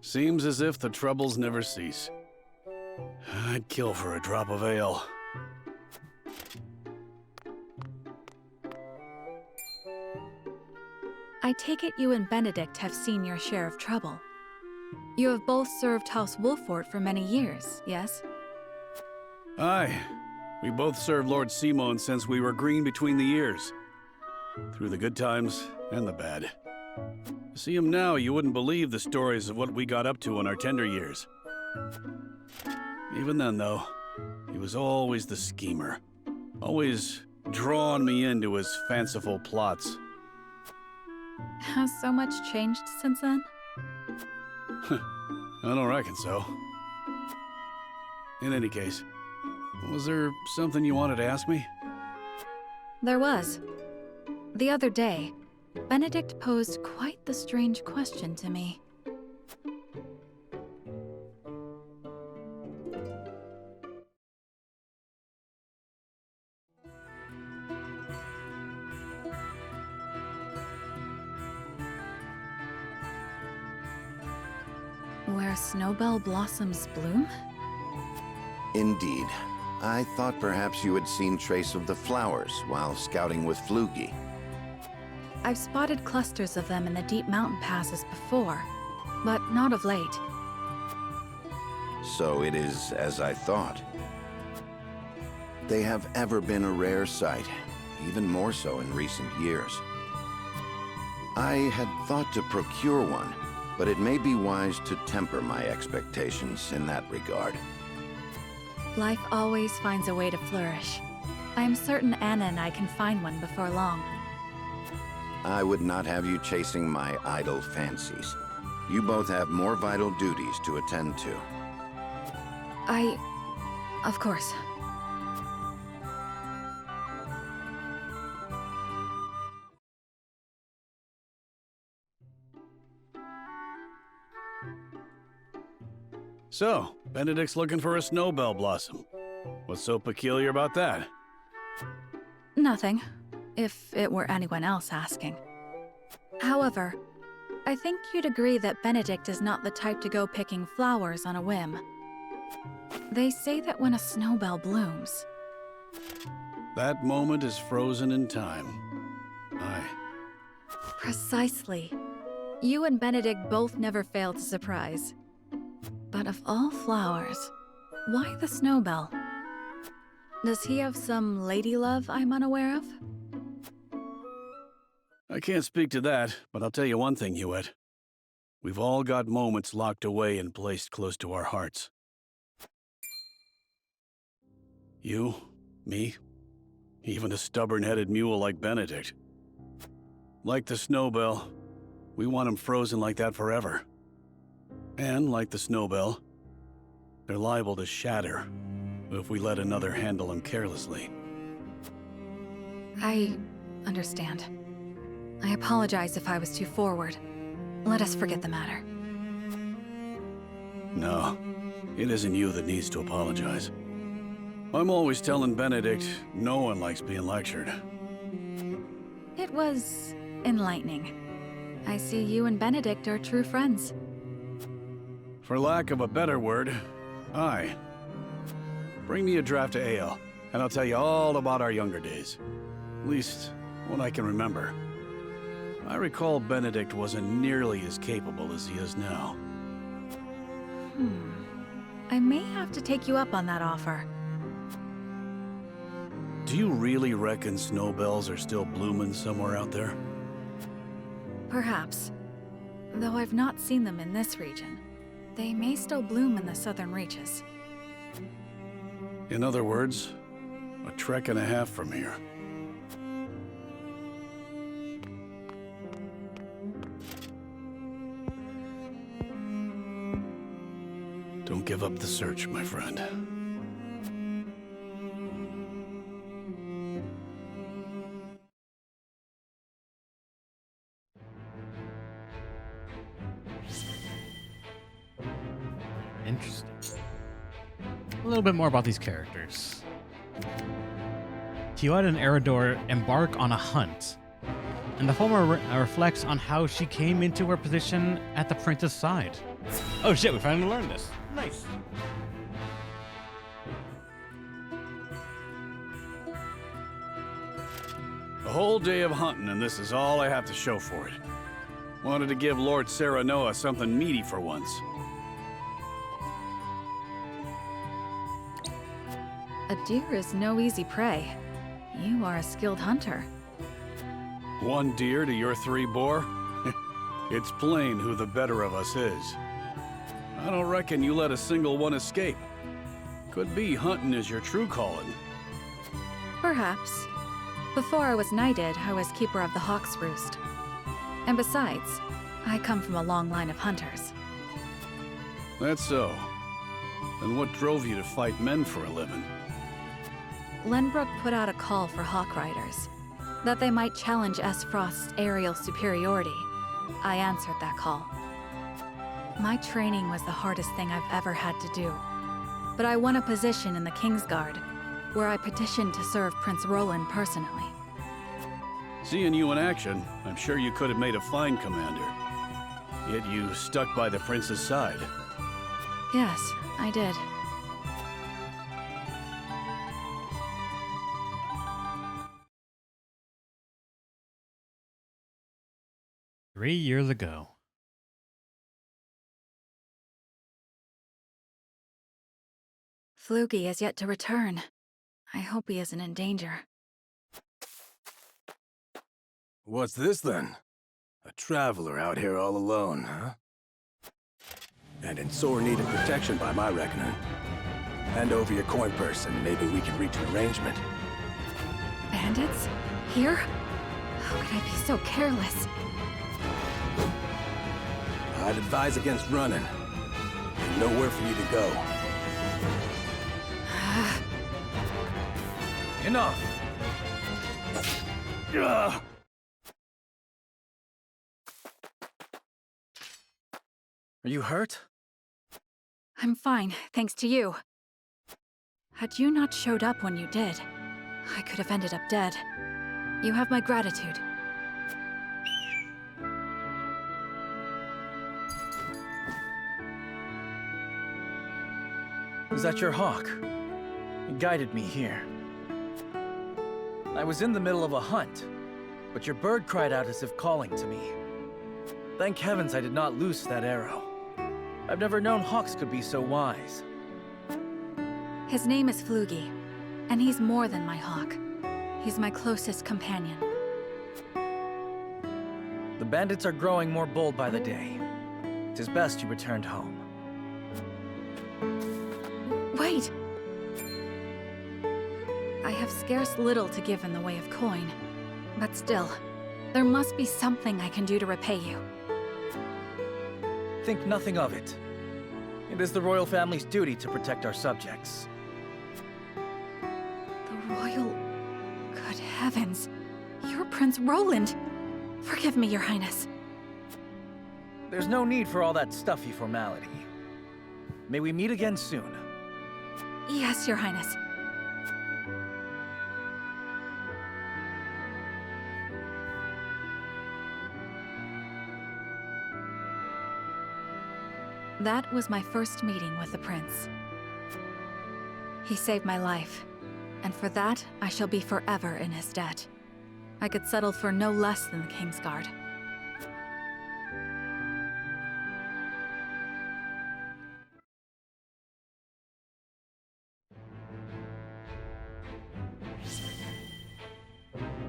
Seems as if the troubles never cease. I'd kill for a drop of ale. I take it you and Benedict have seen your share of trouble. You have both served House Wolffort for many years, yes? Aye. We both served Lord Simon since we were green between the ears. Through the good times and the bad. To see him now, you wouldn't believe the stories of what we got up to in our tender years. Even then, though, he was always the schemer. Always drawing me into his fanciful plots. Has so much changed since then? I don't reckon so. In any case, was there something you wanted to ask me? There was. The other day, Benedict posed quite the strange question to me. Where snowbell blossoms bloom? Indeed. I thought perhaps you had seen trace of the flowers while scouting with Flugy. I've spotted clusters of them in the deep mountain passes before, but not of late. So it is as I thought. They have ever been a rare sight, even more so in recent years. I had thought to procure one, but it may be wise to temper my expectations in that regard. Life always finds a way to flourish. I am certain Anna and I can find one before long. I would not have you chasing my idle fancies. You both have more vital duties to attend to. Of course. So, Benedict's looking for a snowbell blossom. What's so peculiar about that? Nothing, if it were anyone else asking. However, I think you'd agree that Benedict is not the type to go picking flowers on a whim. They say that when a snowbell blooms... That moment is frozen in time. Aye. Precisely. You and Benedict both never fail to surprise. But of all flowers, why the snowbell? Does he have some lady love I'm unaware of? I can't speak to that, but I'll tell you one thing, Hewitt. We've all got moments locked away and placed close to our hearts. You, me, even a stubborn-headed mule like Benedict. Like the snowbell, we want him frozen like that forever. And like the snowbell, they're liable to shatter if we let another handle them carelessly. I understand. I apologize if I was too forward. Let us forget the matter. No, it isn't you that needs to apologize. I'm always telling Benedict no one likes being lectured. It was enlightening. I see you and Benedict are true friends. For lack of a better word, aye. Bring me a draft of ale, and I'll tell you all about our younger days. At least, what I can remember. I recall Benedict wasn't nearly as capable as he is now. I may have to take you up on that offer. Do you really reckon snowbells are still blooming somewhere out there? Perhaps. Though I've not seen them in this region. They may still bloom in the southern reaches. In other words, a trek and a half from here. Don't give up the search, my friend. Interesting. A little bit more about these characters. Hewitt and Eredor embark on a hunt, and the former reflects on how she came into her position at the prince's side. Oh shit, we finally learned this. Nice. A whole day of hunting, and this is all I have to show for it. Wanted to give Lord Serenoa something meaty for once. A deer is no easy prey. You are a skilled hunter. 1 deer to your 3 boar? It's plain who the better of us is. I don't reckon you let a single one escape. Could be hunting is your true calling. Perhaps. Before I was knighted, I was keeper of the Hawk's Roost. And besides, I come from a long line of hunters. That's so. Then what drove you to fight men for a living? Lenbrook put out a call for Hawk Riders, that they might challenge S. Frost's aerial superiority. I answered that call. My training was the hardest thing I've ever had to do. But I won a position in the Kingsguard, where I petitioned to serve Prince Roland personally. Seeing you in action, I'm sure you could have made a fine commander. Yet you stuck by the prince's side. Yes, I did. Three years ago. Flugy has yet to return. I hope he isn't in danger. What's this then? A traveler out here all alone, huh? And in sore need of protection by my reckoning. Hand over your coin purse and maybe we can reach an arrangement. Bandits? Here? How could I be so careless? I'd advise against running. There's nowhere for you to go. Enough! Ugh. Are you hurt? I'm fine, thanks to you. Had you not showed up when you did, I could have ended up dead. You have my gratitude. Is that your hawk? It guided me here. I was in the middle of a hunt, but your bird cried out as if calling to me. Thank heavens I did not loose that arrow. I've never known hawks could be so wise. His name is Flugy, and he's more than my hawk. He's my closest companion. The bandits are growing more bold by the day. 'Tis best you returned home. Wait! I have scarce little to give in the way of coin, but still, there must be something I can do to repay you. Think nothing of it. It is the royal family's duty to protect our subjects. The royal... Good heavens! You're Prince Roland! Forgive me, Your Highness. There's no need for all that stuffy formality. May we meet again soon. Yes, Your Highness. That was my first meeting with the prince. He saved my life, and for that, I shall be forever in his debt. I could settle for no less than the Kingsguard.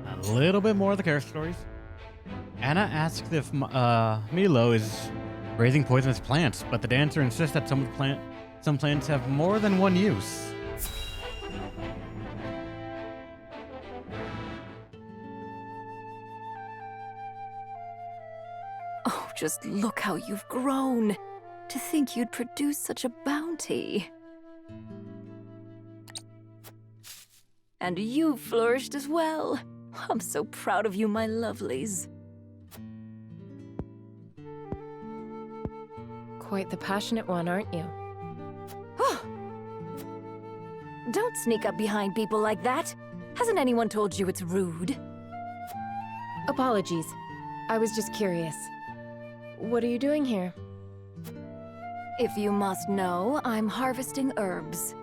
A little bit more of the character stories. Anna asks if Milo is raising poisonous plants, but the dancer insists that some plants have more than one use. Oh, just look how you've grown. To think you'd produce such a bounty. And you've flourished as well. I'm so proud of you, my lovelies. Quite the passionate one, aren't you? Don't sneak up behind people like that. Hasn't anyone told you it's rude? Apologies. I was just curious. What are you doing here? If you must know, I'm harvesting herbs.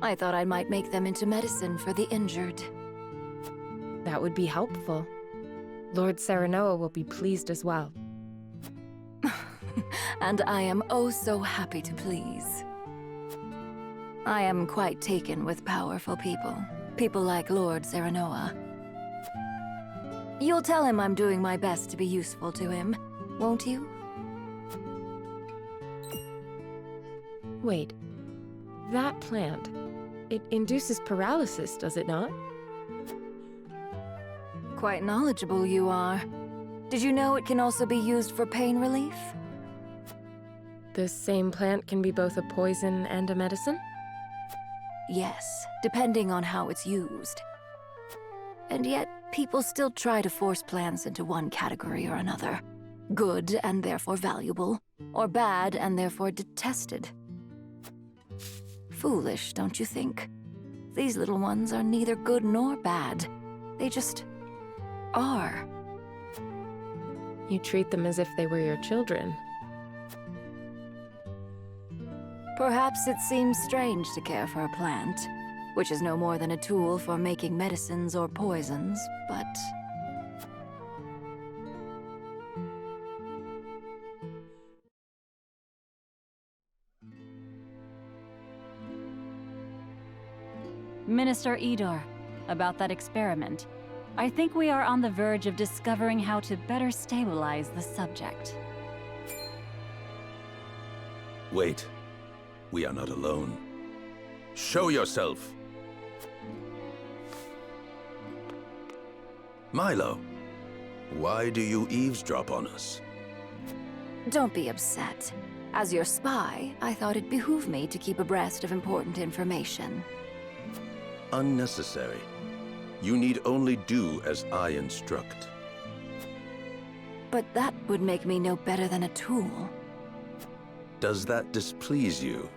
I thought I might make them into medicine for the injured. That would be helpful. Lord Serenoa will be pleased as well. And I am oh so happy to please. I am quite taken with powerful people. People like Lord Serenoa. You'll tell him I'm doing my best to be useful to him, won't you? Wait. That plant. It induces paralysis, does it not? Quite knowledgeable you are. Did you know it can also be used for pain relief? The same plant can be both a poison and a medicine? Yes, depending on how it's used. And yet, people still try to force plants into one category or another. Good and therefore valuable, or bad and therefore detested. Foolish, don't you think? These little ones are neither good nor bad. They just are. You treat them as if they were your children. Perhaps it seems strange to care for a plant, which is no more than a tool for making medicines or poisons, but... Minister Idor, about that experiment. I think we are on the verge of discovering how to better stabilize the subject. Wait. We are not alone. Show yourself! Milo, why do you eavesdrop on us? Don't be upset. As your spy, I thought it behooved me to keep abreast of important information. Unnecessary. You need only do as I instruct. But that would make me no better than a tool. Does that displease you?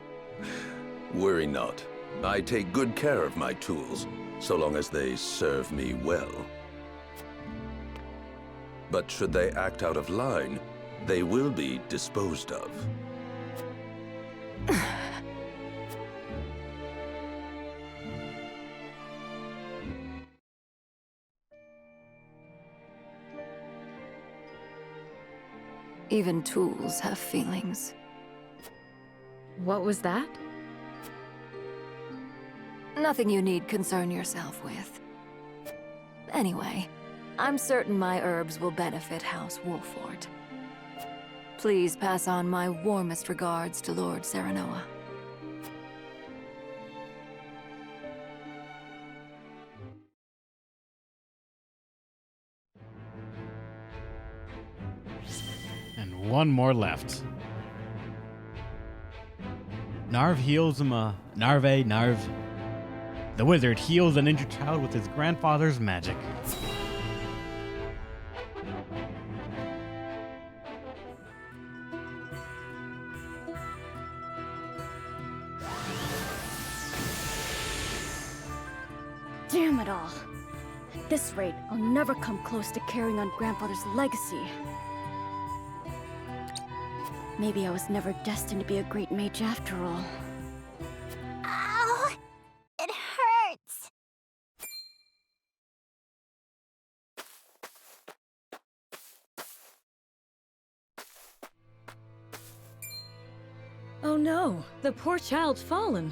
Worry not. I take good care of my tools, so long as they serve me well. But should they act out of line, they will be disposed of. Even tools have feelings. What was that? Nothing you need concern yourself with. Anyway, I'm certain my herbs will benefit House Wolford. Please pass on my warmest regards to Lord Serenoa. And one more left. Narv heals him Narv. The wizard heals an injured child with his grandfather's magic. Damn it all. At this rate, I'll never come close to carrying on Grandfather's legacy. Maybe I was never destined to be a great mage after all. Ow! It hurts! Oh no, the poor child's fallen.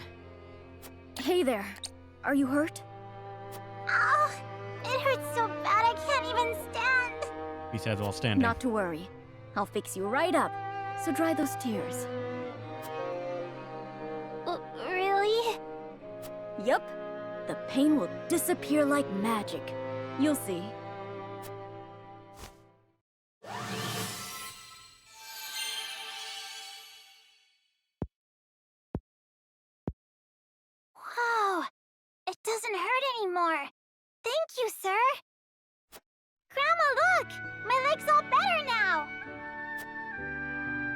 Hey there, are you hurt? Ow! It hurts so bad I can't even stand! He says while standing. Not to worry. I'll fix you right up. So dry those tears. Really? Yup. The pain will disappear like magic. You'll see. Wow! It doesn't hurt anymore. Thank you, sir! Grandma, look! My leg's all better now!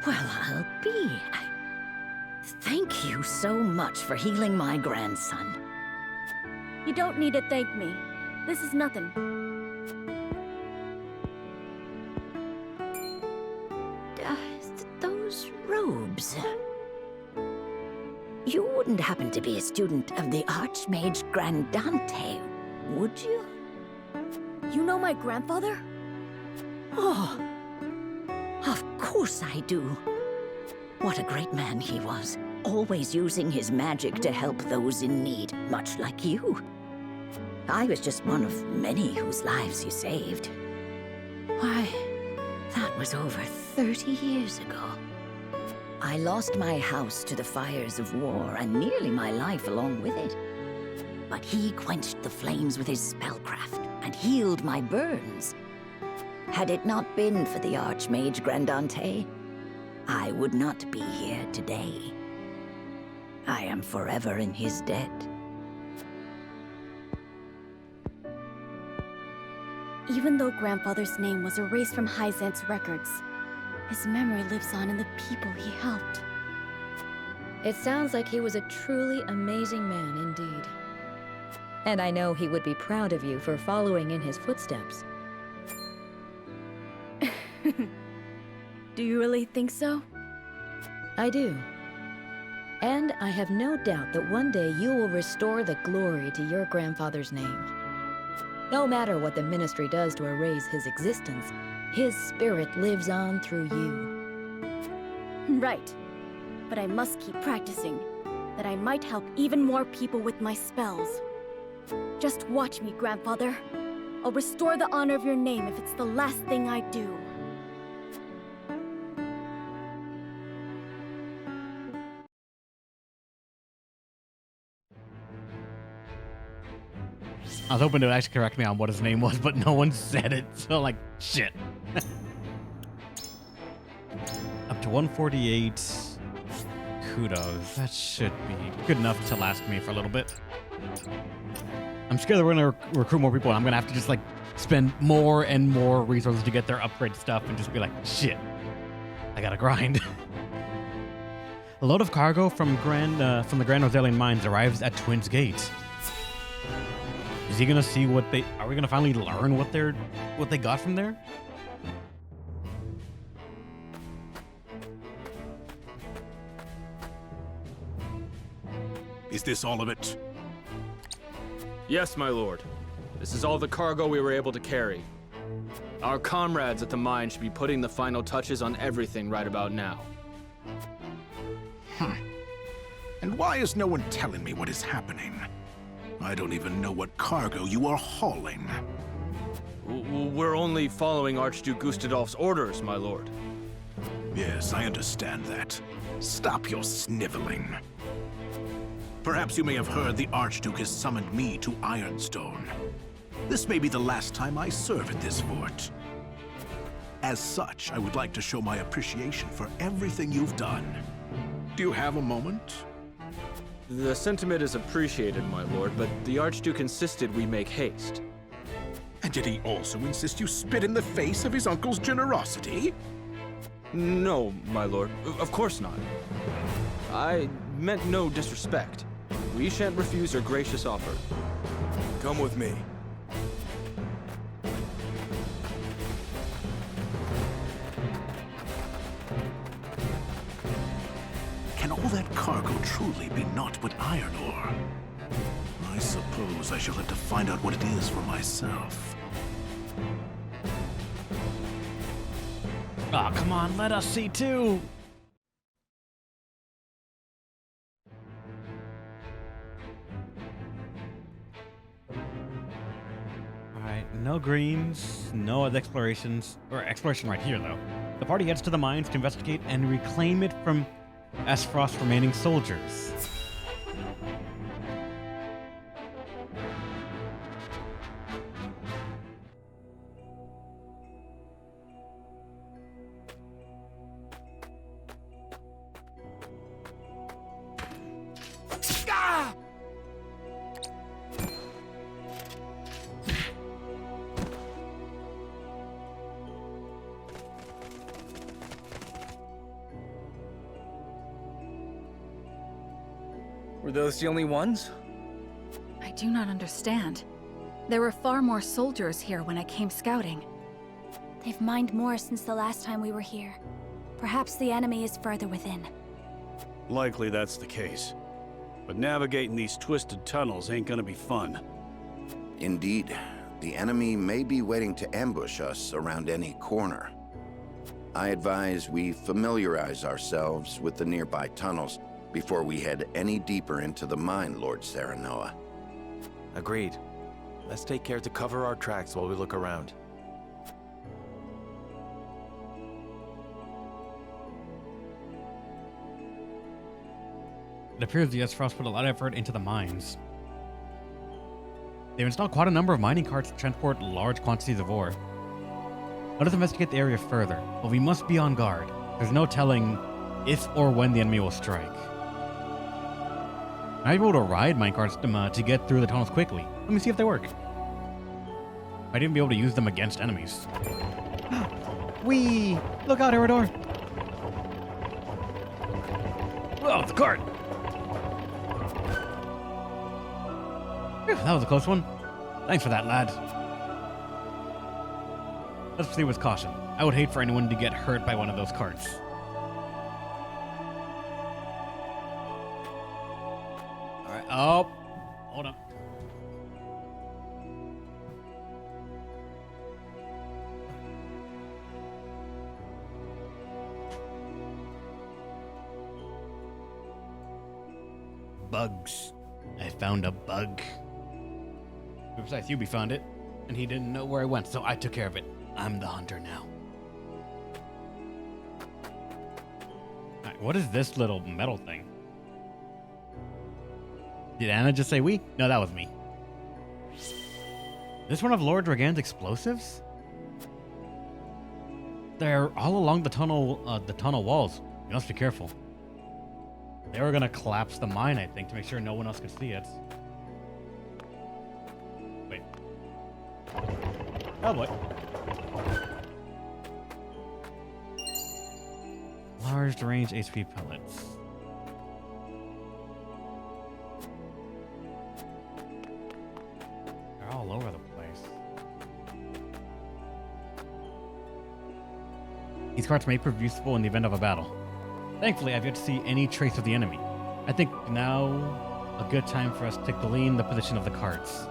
Well, I'll be. Thank you so much for healing my grandson. You don't need to thank me. This is nothing. robes. You wouldn't happen to be a student of the Archmage Grandante, would you? You know my grandfather? Oh, of course I do. What a great man he was, always using his magic to help those in need, much like you. I was just one of many whose lives he saved. Why, that was over 30 years ago. I lost my house to the fires of war and nearly my life along with it. But he quenched the flames with his spellcraft and healed my burns. Had it not been for the Archmage Grandante, I would not be here today. I am forever in his debt. Even though Grandfather's name was erased from Hyzant's records, his memory lives on in the people he helped. It sounds like he was a truly amazing man indeed. And I know he would be proud of you for following in his footsteps. Do you really think so? I do. And I have no doubt that one day you will restore the glory to your grandfather's name. No matter what the Ministry does to erase his existence, his spirit lives on through you. Right. But I must keep practicing, that I might help even more people with my spells. Just watch me, Grandfather. I'll restore the honor of your name if it's the last thing I do. I was hoping to actually correct me on what his name was, but no one said it, so like, shit. Up to 148. Kudos. That should be good enough to last me for a little bit. I'm scared that we're gonna recruit more people, and I'm gonna have to just like spend more and more resources to get their upgrade stuff and just be like, shit, I gotta grind. A load of cargo from the Grand Rosalian mines arrives at Twins Gate. Is he gonna see what they? Are we gonna finally learn what they got from there? Is this all of it? Yes, my lord. This is all the cargo we were able to carry. Our comrades at the mine should be putting the final touches on everything right about now. And why is no one telling me what is happening? I don't even know what cargo you are hauling. We're only following Archduke Gustadolf's orders, my lord. Yes, I understand that. Stop your sniveling. Perhaps you may have heard the Archduke has summoned me to Ironstone. This may be the last time I serve at this fort. As such, I would like to show my appreciation for everything you've done. Do you have a moment? The sentiment is appreciated, my lord, but the Archduke insisted we make haste. And did he also insist you spit in the face of his uncle's generosity? No, my lord. Of course not. I meant no disrespect. We shan't refuse your gracious offer. Come with me. Can all that cargo truly be naught but iron ore? I suppose I shall have to find out what it is for myself. Oh, come on, let us see too. Alright, no greens, no other exploration right here though. The party heads to the mines to investigate and reclaim it from Aesfrost's remaining soldiers. Were those the only ones? I do not understand. There were far more soldiers here when I came scouting. They've mined more since the last time we were here. Perhaps the enemy is further within. Likely that's the case. But navigating these twisted tunnels ain't gonna be fun. Indeed, the enemy may be waiting to ambush us around any corner. I advise we familiarize ourselves with the nearby tunnels before we head any deeper into the mine, Lord Serenoa. Agreed. Let's take care to cover our tracks while we look around. It appears the Esfrost put a lot of effort into the mines. They've installed quite a number of mining carts to transport large quantities of ore. Let us investigate the area further, but we must be on guard. There's no telling if or when the enemy will strike. I'm able to ride minecarts to get through the tunnels quickly. Let me see if they work. I'd even be able to use them against enemies. Whee! Look out, Eridor! Whoa, it's a cart! Phew, that was a close one. Thanks for that, lad. Let's proceed with caution. I would hate for anyone to get hurt by one of those carts. Alright, oh, hold on. Bugs. I found a bug. Besides, Hubie found it, and he didn't know where I went, so I took care of it. I'm the hunter now. Alright, what is this little metal thing? Did Anna just say we? No, that was me. This one of Lord Dragan's explosives? They're all along the tunnel walls. You must be careful. They were gonna collapse the mine, I think, to make sure no one else could see it. Wait. Oh boy. Large range HP pellets. They're all over the place. These carts may prove useful in the event of a battle. Thankfully, I've yet to see any trace of the enemy. I think now a good time for us to glean the position of the carts.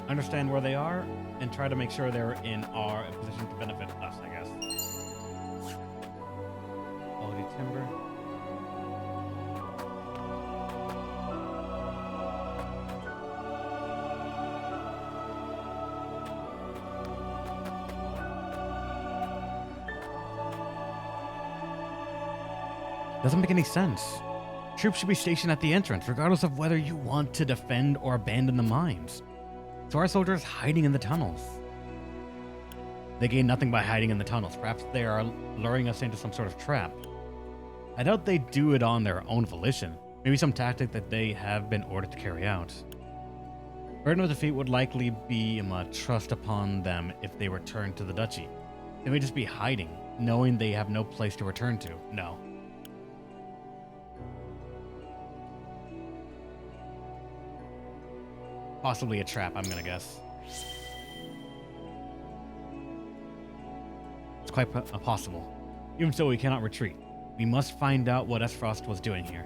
Understand where they are and try to make sure they're in our position to benefit us, I guess. Quality timber. Doesn't make any sense. Troops should be stationed at the entrance, regardless of whether you want to defend or abandon the mines. So our soldiers hiding in the tunnels. They gain nothing by hiding in the tunnels. Perhaps they are luring us into some sort of trap. I doubt they do it on their own volition. Maybe some tactic that they have been ordered to carry out. Burden of defeat would likely be trust upon them if they return to the duchy. They may just be hiding, knowing they have no place to return to. No. Possibly a trap, I'm gonna guess. It's quite possible. Even so, we cannot retreat. We must find out what Esfrost was doing here.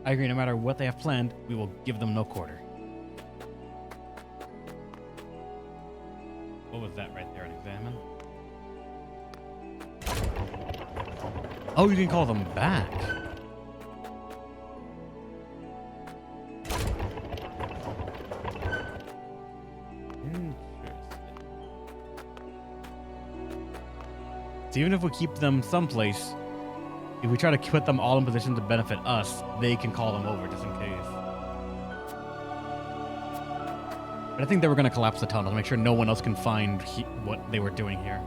I agree, no matter what they have planned, we will give them no quarter. What was that right there? An examine? Oh, you can call them back. So even if we keep them someplace, if we try to put them all in position to benefit us, they can call them over just in case. But I think they were going to collapse the tunnel to make sure no one else can find what they were doing here.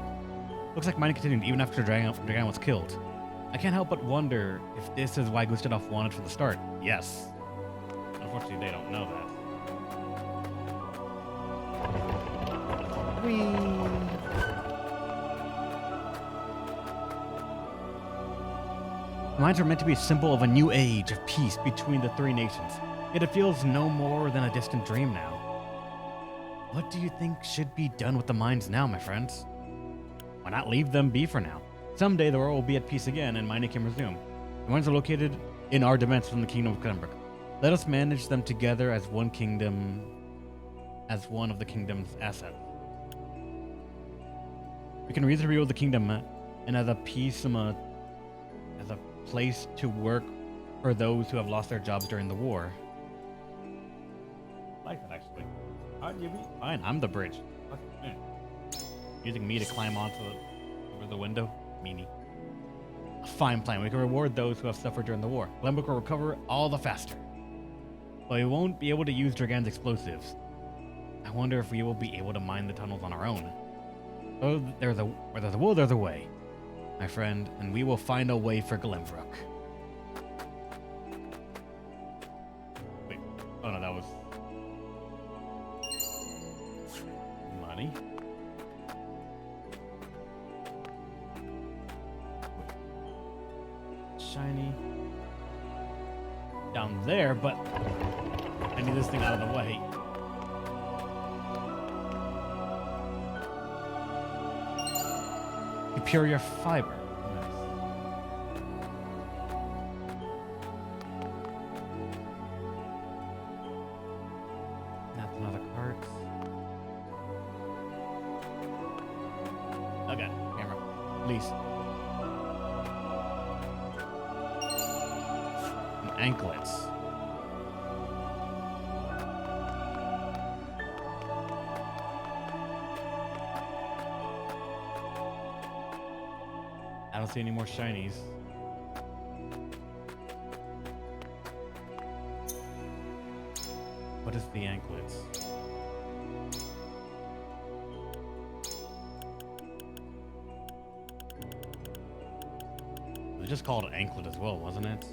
Looks like mining continued even after Dragan was killed. I can't help but wonder if this is why Gustadolf wanted from the start. Yes. Unfortunately, they don't know that. Whee! Mines are meant to be a symbol of a new age of peace between the three nations, yet it feels no more than a distant dream now. What do you think should be done with the mines now, my friends? Why not leave them be for now? Someday the world will be at peace again and mining can resume. The mines are located in our dimension from the Kingdom of Glenbrook. Let us manage them together as one kingdom, as one of the kingdom's assets. We can reasonably rebuild the kingdom and as a piece, as a place to work for those who have lost their jobs during the war. I like that actually. Fine, I'm the bridge. Using me to climb over the window? Meanie. A fine plan. We can reward those who have suffered during the war. Glenbrook will recover all the faster. But we won't be able to use Dragan's explosives. I wonder if we will be able to mine the tunnels on our own. Oh, where there's a will, there's a way, my friend, and we will find a way for Glenbrook. Wait, oh no, that was money. Shiny down there, but I need this thing out of the way. Superior fiber. That's another cart. Okay, camera. Please. And anklets. I don't see any more shinies. What is the anklets? It was just called an anklet as well, wasn't it?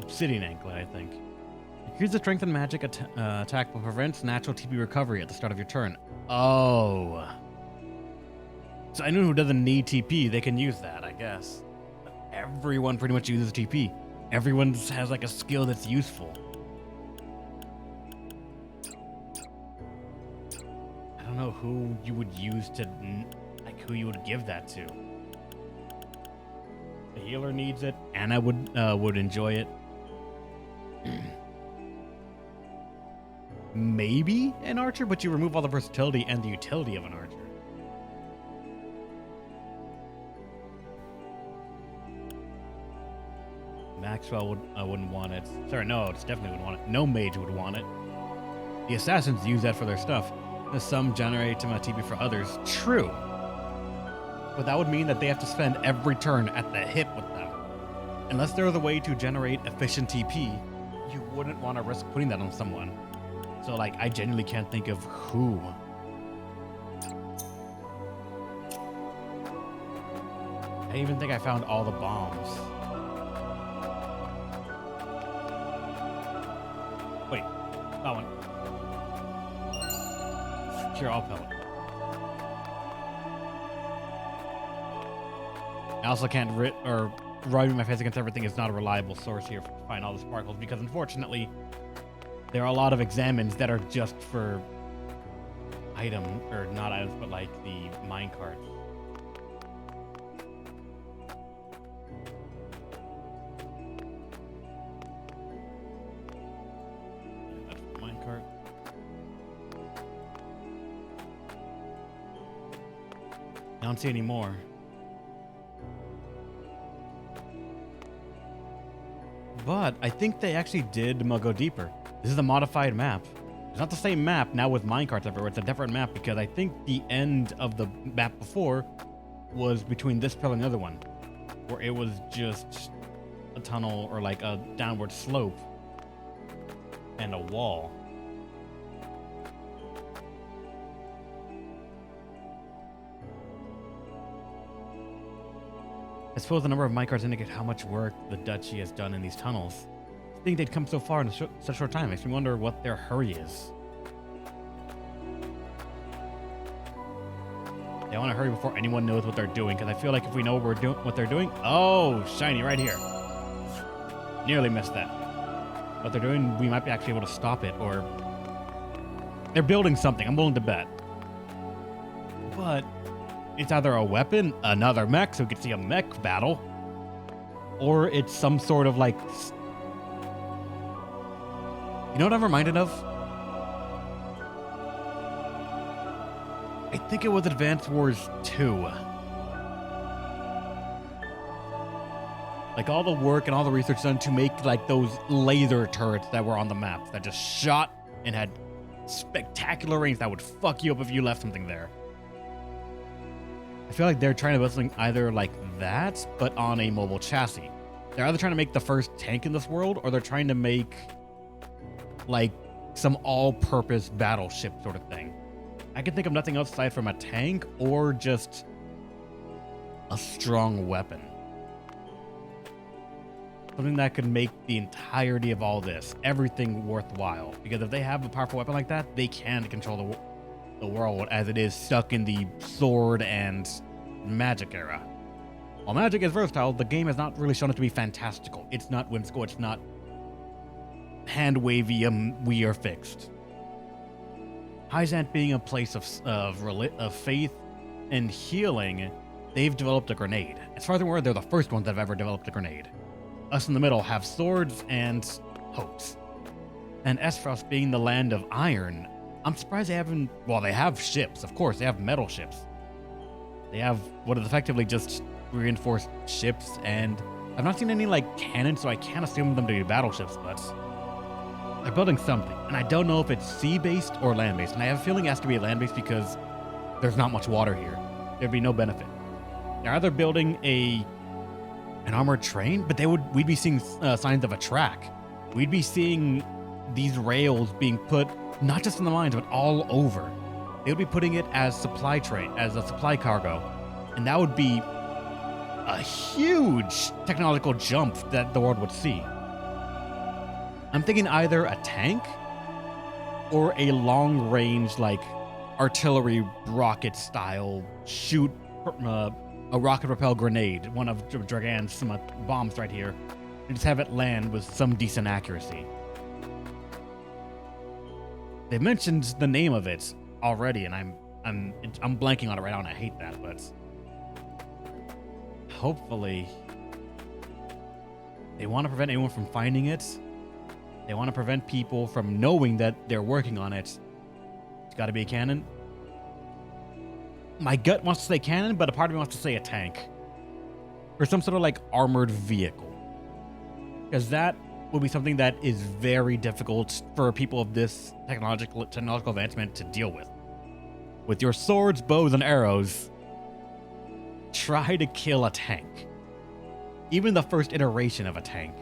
Obsidian anklet, I think. Increase the strength and magic attack but prevents natural TP recovery at the start of your turn. Oh. So anyone who doesn't need TP, they can use that, I guess. But everyone pretty much uses TP. Everyone has like a skill that's useful. I don't know who you would use to, like who you would give that to. The healer needs it. Anna would enjoy it. Maybe an archer, but you remove all the versatility and the utility of an archer. Maxwell wouldn't want it. Sorry, no, it's definitely wouldn't want it. No mage would want it. The assassins use that for their stuff. Some generate TP for others. True. But that would mean that they have to spend every turn at the hip with them. Unless there was a way to generate efficient TP, you wouldn't want to risk putting that on someone. So, like, I genuinely can't think of who. I even think I found all the bombs. Wait, that one. Sure, I'll pellet. I also can't rubbing my face against everything is not a reliable source here to find all the sparkles because unfortunately there are a lot of examines that are just for not items, but like the minecart. That's the minecart. I don't see any more. But I think they actually did go deeper. This is a modified map. It's not the same map now with minecarts everywhere. It's a different map because I think the end of the map before was between this pillar and the other one, where it was just a tunnel or like a downward slope and a wall. I suppose the number of minecarts indicate how much work the Duchy has done in these tunnels. I think they'd come so far in such a short time. Makes me wonder what their hurry is. They want to hurry before anyone knows what they're doing, because I feel like if we know what they're doing... Oh, shiny right here. Nearly missed that. what they're doing, we might be actually able to stop it, or they're building something. I'm willing to bet. But it's either a weapon, another mech, so we could see a mech battle, or it's some sort of like... You know what I'm reminded of? I think it was Advance Wars 2. Like all the work and all the research done to make like those laser turrets that were on the map that just shot and had spectacular range that would fuck you up if you left something there. I feel like they're trying to build something either like that, but on a mobile chassis. They're either trying to make the first tank in this world, or they're trying to make like some all-purpose battleship sort of thing. I can think of nothing else aside from a tank or just a strong weapon. Something that could make the entirety of all this, everything worthwhile. Because if they have a powerful weapon like that, they can control the world as it is stuck in the sword and magic era. While magic is versatile, the game has not really shown it to be fantastical. It's not whimsical, it's not hand-wavy, we are fixed. Hyzant being a place of faith and healing, they've developed a grenade. As far as I'm aware, they're the first ones that have ever developed a grenade. Us in the middle have swords and hopes. And Esfrost being the land of iron, I'm surprised they haven't... Well, they have ships, of course. They have metal ships. They have what is effectively just reinforced ships, and I've not seen any, like, cannons, so I can't assume them to be battleships, but they're building something. And I don't know if it's sea-based or land-based, and I have a feeling it has to be land-based because there's not much water here. There'd be no benefit. They're either building an armored train, but we'd be seeing signs of a track. We'd be seeing these rails being put not just in the mines, but all over. They would be putting it as supply train, as a supply cargo, and that would be a huge technological jump that the world would see. I'm thinking either a tank or a long-range, like artillery rocket style shoot. A rocket-propelled grenade, one of Dragan's bombs right here, and just have it land with some decent accuracy. They mentioned the name of it already, and I'm blanking on it right now, and I hate that. But hopefully, they want to prevent anyone from finding it. They want to prevent people from knowing that they're working on it. It's got to be a cannon. My gut wants to say cannon, but a part of me wants to say a tank. Or some sort of like armored vehicle. Because that will be something that is very difficult for people of this technological advancement to deal with. With your swords, bows, and arrows, try to kill a tank. Even the first iteration of a tank.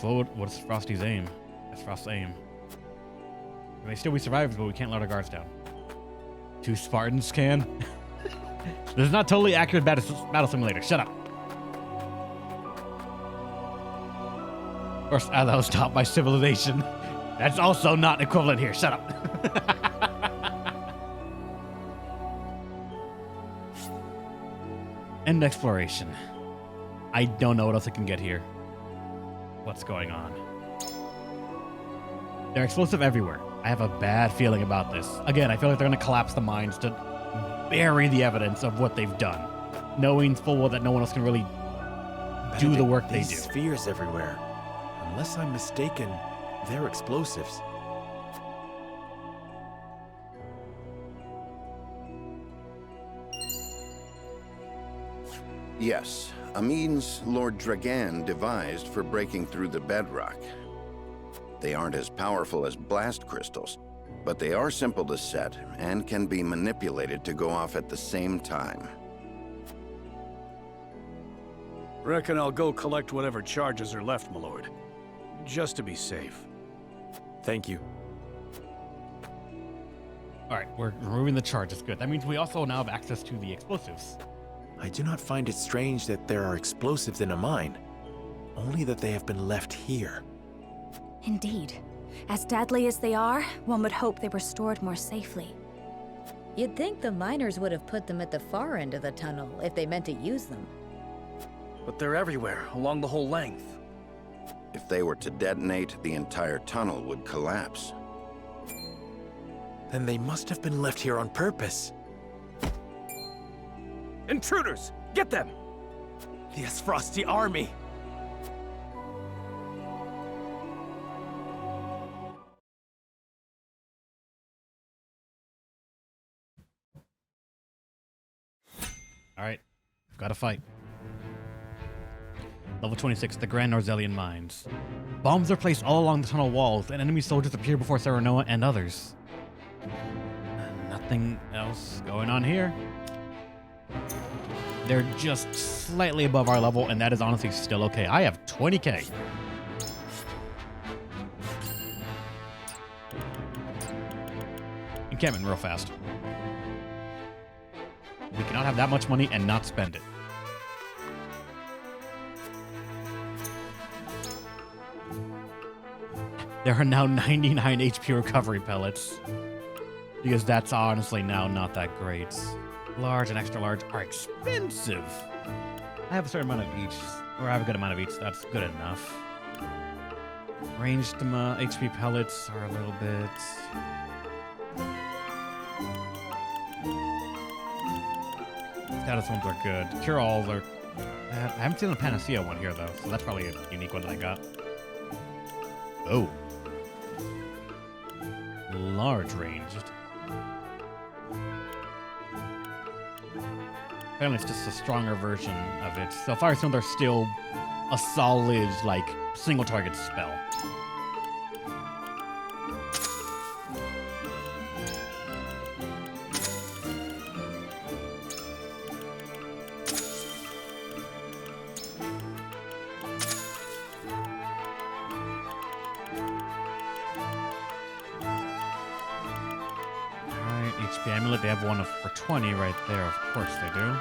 What's Frosty's aim? That's Frost's aim. We may still be survivors, but we can't let our guards down. 2 Spartans can? This is not totally accurate battle simulator. Shut up. Of course, that was taught by civilization. That's also not equivalent here. Shut up. End exploration. I don't know what else I can get here. What's going on? They're explosive everywhere. I have a bad feeling about this. Again, I feel like they're going to collapse the mines to bury the evidence of what they've done, knowing full well that no one else can really do the work they do. These spheres everywhere. Unless I'm mistaken, they're explosives. Yes, a means Lord Dragan devised for breaking through the bedrock. They aren't as powerful as blast crystals, but they are simple to set and can be manipulated to go off at the same time. Reckon I'll go collect whatever charges are left, my lord. Just to be safe. Thank you. Alright, we're removing the charges. Good. That means we also now have access to the explosives. I do not find it strange that there are explosives in a mine. Only that they have been left here. Indeed. As deadly as they are, one would hope they were stored more safely. You'd think the miners would have put them at the far end of the tunnel if they meant to use them. But they're everywhere, along the whole length. If they were to detonate, the entire tunnel would collapse. Then they must have been left here on purpose. Intruders! Get them! The Asfrosti army! Alright, got to fight. Level 26, the Grand Norzelian Mines. Bombs are placed all along the tunnel walls, and enemy soldiers appear before Serenoa and others. Nothing else going on here. They're just slightly above our level, and that is honestly still okay. I have 20k. Encampment real fast. We cannot have that much money and not spend it. There are now 99 HP recovery pellets. Because that's honestly now not that great. Large and extra large are expensive. I have a certain amount of each, or I have a good amount of each. That's good enough. Ranged HP pellets are a little bit... Status ones are good. Cure-alls are... I haven't seen the Panacea one here, though, so that's probably a unique one that I got. Oh. Large ranged. Apparently it's just a stronger version of it. So Firestones are still a solid, like, single target spell. HP Amulet, they have one for 20 right there. Of course they do.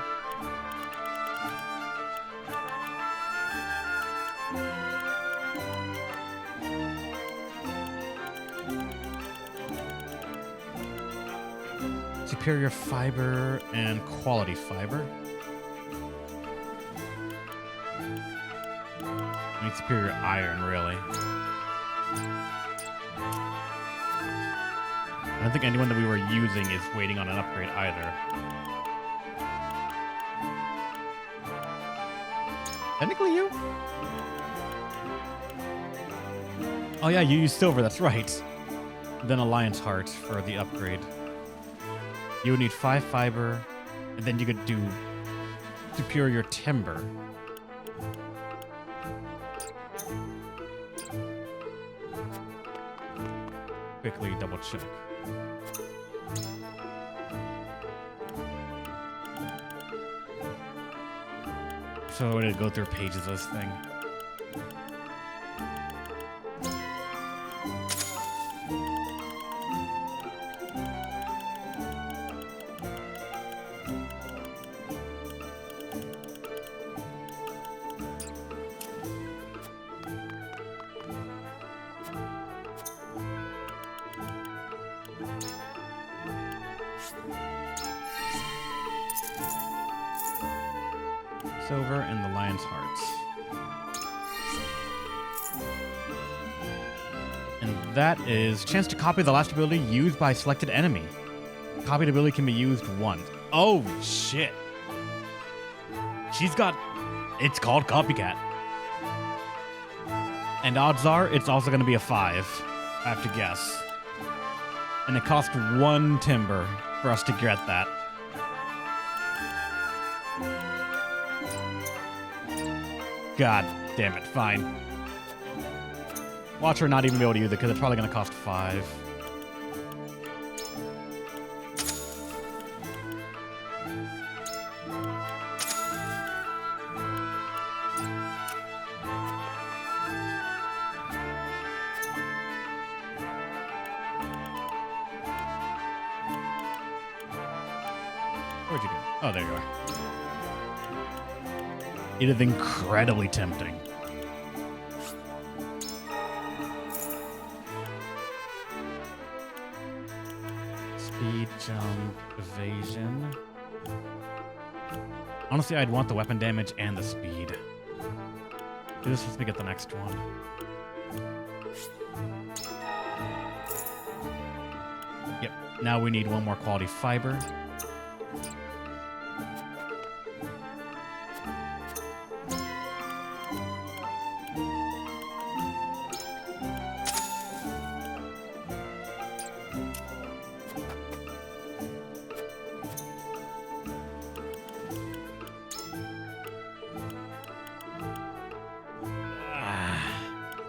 Superior fiber and quality fiber. I need superior iron, really. I don't think anyone that we were using is waiting on an upgrade either. Technically you? Oh yeah, you use silver, that's right. Then Alliance Heart for the upgrade. You would need 5 fiber, and then you could do superior timber. Quickly double check. So I'm going to go through pages of this thing. Silver and the Lion's Hearts. And that is chance to copy the last ability used by a selected enemy. Copied ability can be used once. Oh, shit. She's got... It's called Copycat. And odds are it's also going to be a 5. I have to guess. And it cost 1 timber for us to get that. God damn it, fine. Watch her not even be able to use it because it's probably going to cost 5. Where'd you go? Oh, there you are. It is incredibly tempting. Speed, jump, evasion. Honestly, I'd want the weapon damage and the speed. Do this as we get the next one. Yep, now we need one more quality fiber.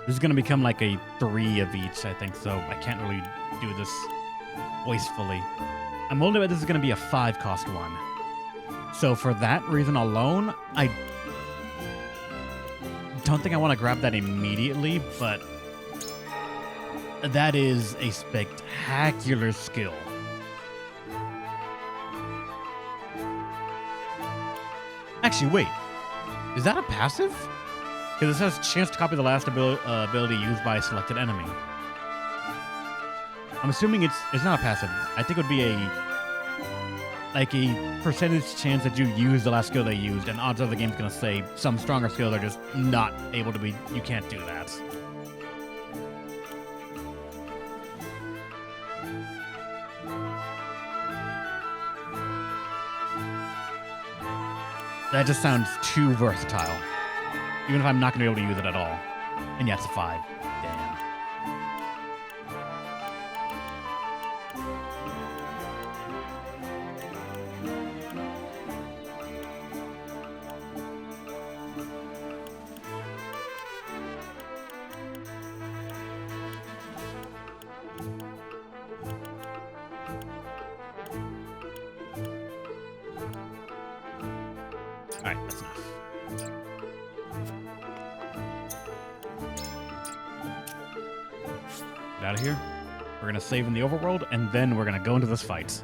This is going to become like a 3 of each, I think, so I can't really do this wastefully. I'm willing to bet this is going to be a 5-cost one. So for that reason alone, I don't think I want to grab that immediately, but that is a spectacular skill. Actually, wait. Is that a passive? Because it says chance to copy the last ability used by a selected enemy. I'm assuming it's not a passive. I think it would be a percentage chance that you use the last skill they used, and odds are the game's gonna say some stronger skills are just not able to be. You can't do that. That just sounds too versatile. Even if I'm not going to be able to use it at all. And yeah, it's a 5. Damn. Alright, that's enough. Out of here. We're gonna save in the overworld, and then we're gonna go into this fight.